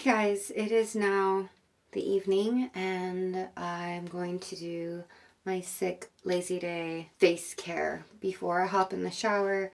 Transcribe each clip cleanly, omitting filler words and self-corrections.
Hey guys, it is now the evening and I'm going to do my sick, lazy day face care before I hop in the shower.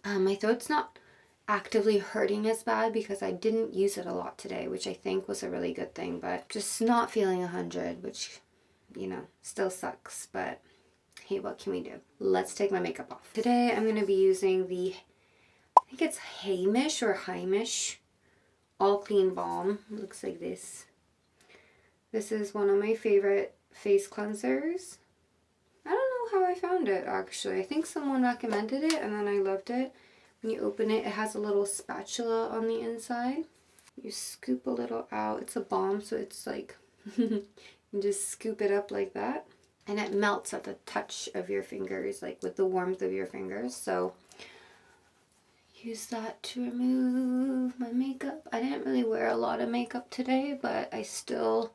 My throat's not actively hurting as bad because I didn't use it a lot today, which I think was a really good thing, but just not feeling 100, which, still sucks, but hey, what can we do? Let's take my makeup off. Today I'm going to be using I think it's Heimish All Clean Balm. It looks like this. This is one of my favorite face cleansers. I don't know how I found it actually. I think someone recommended it and then I loved it. When you open it, it has a little spatula on the inside. You scoop a little out. It's a balm, so it's like you just scoop it up like that. And it melts at the touch of your fingers, like with the warmth of your fingers. So use that to remove my makeup. I didn't really wear a lot of makeup today, but I still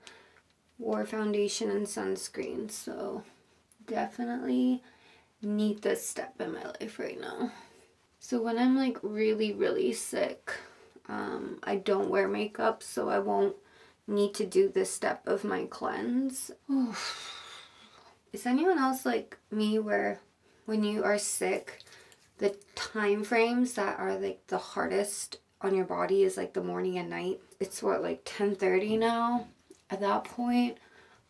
wore foundation and sunscreen, so definitely need this step in my life right now. So when I'm like really sick, I don't wear makeup, so I won't need to do this step of my cleanse. Is anyone else like me where when you are sick, the time frames that are like the hardest on your body is like the morning and night? It's what, like 10:30 now? At that point,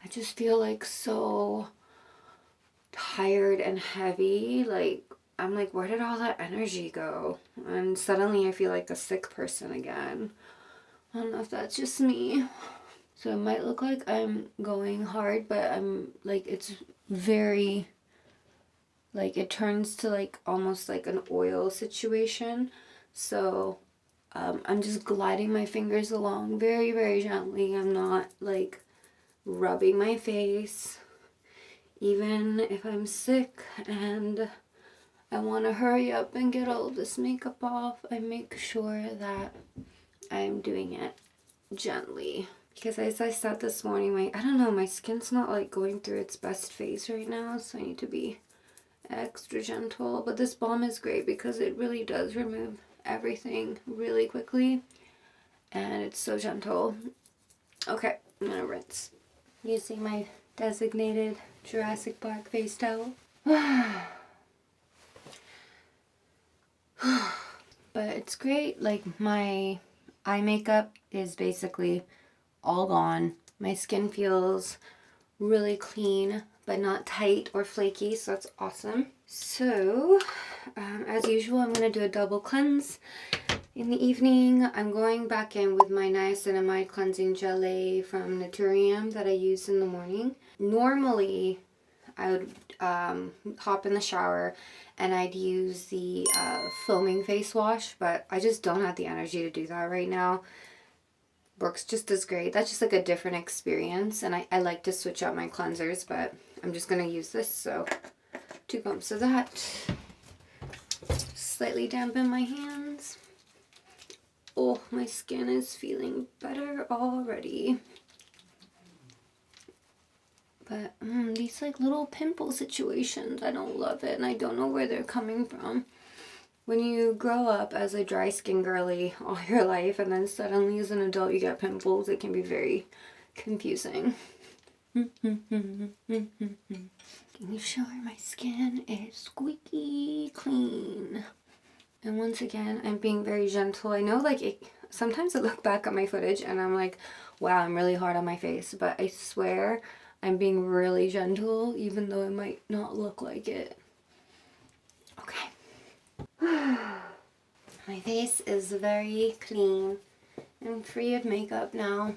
I just feel like so tired and heavy. Like, I'm like, where did all that energy go? And suddenly I feel like a sick person again. I don't know if that's just me. So it might look like I'm going hard, but I'm like, it's very, like, it turns to like almost like an oil situation. So I'm just gliding my fingers along very gently. I'm not like rubbing my face. Even if I'm sick and I want to hurry up and get all of this makeup off, I make sure that I'm doing it gently. Because as I said this morning, I don't know, my skin's not like going through its best phase right now, so I need to be extra gentle. But this balm is great because it really does remove everything really quickly and it's so gentle. Okay, I'm gonna rinse using my designated Jurassic Park face towel. But it's great. Like, my eye makeup is basically all gone. My skin feels really clean but not tight or flaky, so that's awesome. So as usual, I'm going to do a double cleanse in the evening. I'm going back in with my Niacinamide cleansing Gelée from Naturium that I use in the morning. Normally I would hop in the shower and I'd use the foaming face wash, but I just don't have the energy to do that right now. Works just as great. That's just like a different experience, and I like to switch out my cleansers, but I'm just going to use this, so 2 pumps of that. Slightly dampen my hands. Oh, my skin is feeling better already. But these like little pimple situations, I don't love it, and I don't know where they're coming from. When you grow up as a dry skin girly all your life and then suddenly as an adult you get pimples, it can be very confusing. Can you sure my skin is squeaky clean? And once again, I'm being very gentle. I know, like, sometimes I look back at my footage and I'm like, wow, I'm really hard on my face, but I swear I'm being really gentle, even though it might not look like it. Okay. My face is very clean and free of makeup now.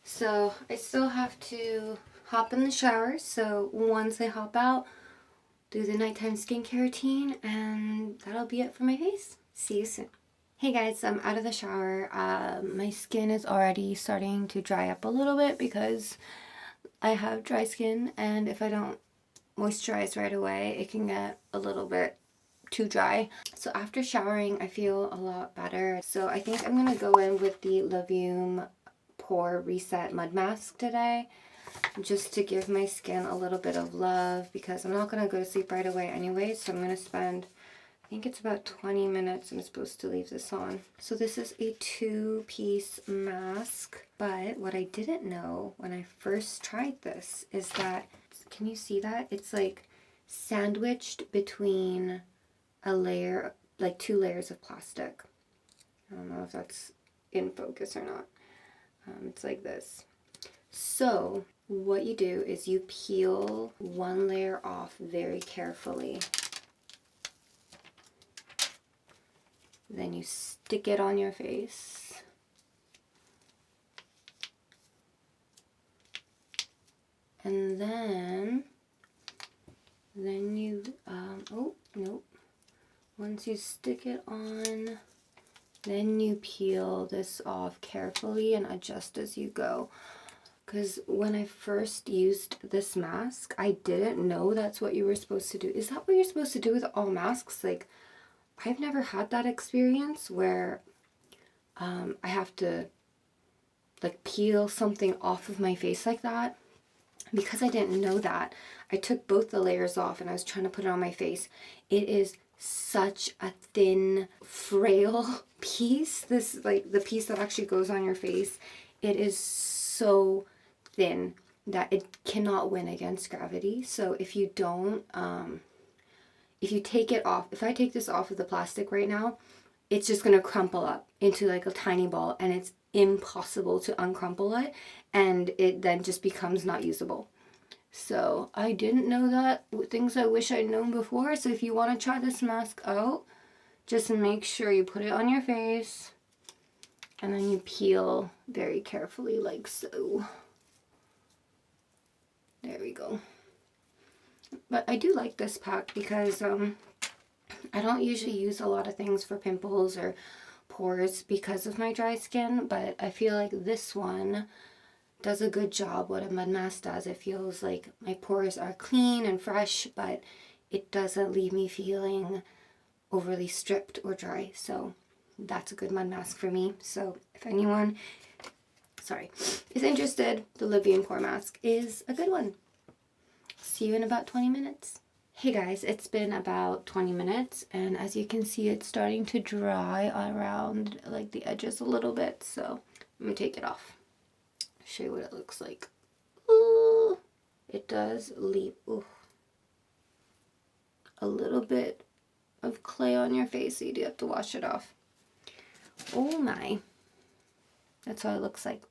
So I still have to hop in the shower. So once I hop out, do the nighttime skincare routine, and that'll be it for my face. See you soon. Hey guys, I'm out of the shower. My skin is already starting to dry up a little bit because I have dry skin, and if I don't moisturize right away, it can get a little bit too dry. So after showering, I feel a lot better. So I think I'm gonna go in with the Luvum Pore Reset Mud Mask today, just to give my skin a little bit of love, because I'm not gonna go to sleep right away anyway, so I'm gonna spend I think it's about 20 minutes I'm supposed to leave this on. So this is a 2-piece mask, but what I didn't know when I first tried this is that, can you see that? It's like sandwiched between a layer, like 2 layers of plastic. I don't know if that's in focus or not. It's like this. So what you do is you peel one layer off very carefully. Then you stick it on your face. And then you, oh, nope. Once you stick it on, then you peel this off carefully and adjust as you go. Because when I first used this mask, I didn't know that's what you were supposed to do. Is that what you're supposed to do with all masks? Like, I've never had that experience where I have to like peel something off of my face like that. Because I didn't know that, I took both the layers off and I was trying to put it on my face. It is such a thin, frail piece. This, like, the piece that actually goes on your face, it is so thin that it cannot win against gravity. So if you don't, if you take it off, if I take this off of the plastic right now, it's just going to crumple up into like a tiny ball, and it's impossible to uncrumple it, and it then just becomes not usable. So I didn't know that, things I wish I'd known before. So if you want to try this mask out, just make sure you put it on your face and then you peel very carefully like so. There we go. But I do like this pack because I don't usually use a lot of things for pimples or pores because of my dry skin, but I feel like this one does a good job what a mud mask does. It feels like my pores are clean and fresh, but it doesn't leave me feeling overly stripped or dry. So that's a good mud mask for me. So if anyone, is interested, the Luvum Pore mask is a good one. See you in about 20 minutes. Hey guys, it's been about 20 minutes, and as you can see, it's starting to dry around like the edges a little bit. So I'm gonna take it off. Show you what it looks like. Ooh, it does leave a little bit of clay on your face, so you do have to wash it off. Oh my, that's what it looks like.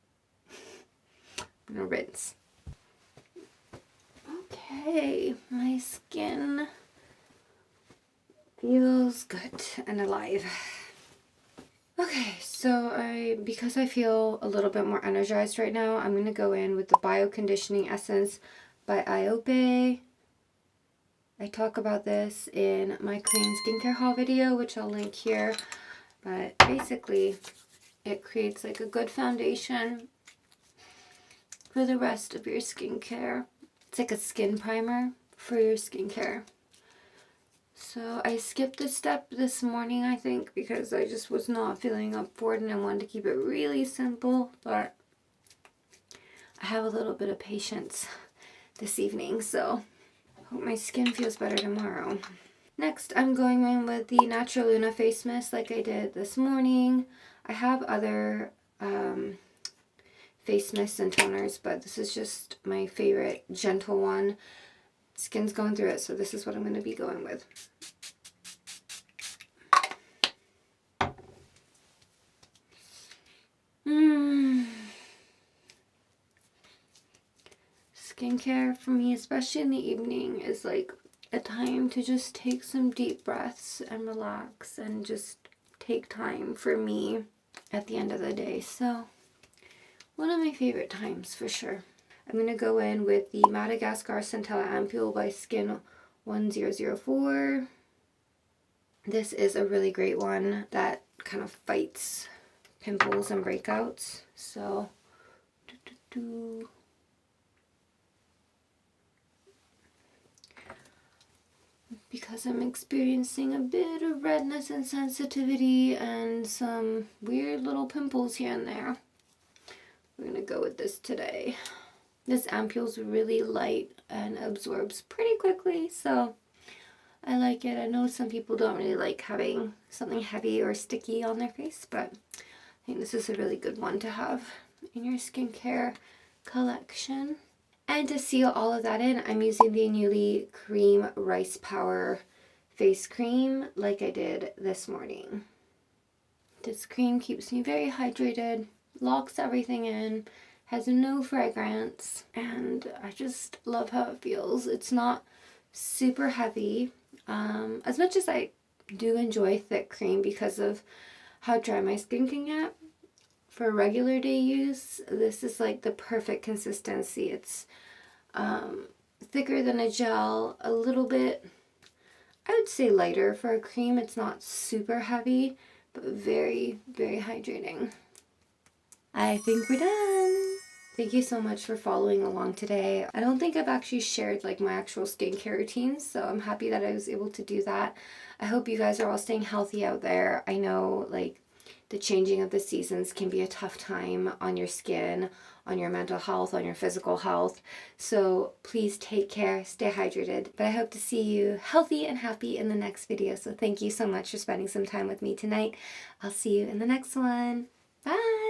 I'm gonna rinse. Okay, my skin feels good and alive. Okay, so because I feel a little bit more energized right now, I'm going to go in with the Bio Conditioning Essence by Iope. I talk about this in my Korean skincare haul video, which I'll link here. But basically, it creates like a good foundation for the rest of your skincare. It's like a skin primer for your skincare. So I skipped a step this morning, I think, because I just was not feeling up for it and I wanted to keep it really simple, but I have a little bit of patience this evening, so hope my skin feels better tomorrow. Next, I'm going in with the Naturium face mist like I did this morning. I have other face mists and toners, but this is just my favorite gentle one. Skin's going through it, so this is what I'm going to be going with. Skincare for me, especially in the evening, is like a time to just take some deep breaths and relax and just take time for me at the end of the day. So one of my favorite times for sure. I'm going to go in with the Madagascar Centella Ampoule by Skin 1004. This is a really great one that kind of fights pimples and breakouts. So, because I'm experiencing a bit of redness and sensitivity and some weird little pimples here and there, we're going to go with this today. This ampule's really light and absorbs pretty quickly, so I like it. I know some people don't really like having something heavy or sticky on their face, but I think this is a really good one to have in your skincare collection. And to seal all of that in, I'm using the Newly Cream Rice Power face cream like I did this morning. This cream keeps me very hydrated, locks everything in, has no fragrance, and I just love how it feels. It's not super heavy. As much as I do enjoy thick cream because of how dry my skin can get, for regular day use, this is like the perfect consistency. It's thicker than a gel, a little bit, I would say lighter for a cream. It's not super heavy, but very, very hydrating. I think we're done. Thank you so much for following along today. I don't think I've actually shared like my actual skincare routines, so I'm happy that I was able to do that. I hope you guys are all staying healthy out there. I know like the changing of the seasons can be a tough time on your skin, on your mental health, on your physical health. So please take care, stay hydrated. But I hope to see you healthy and happy in the next video. So thank you so much for spending some time with me tonight. I'll see you in the next one. Bye!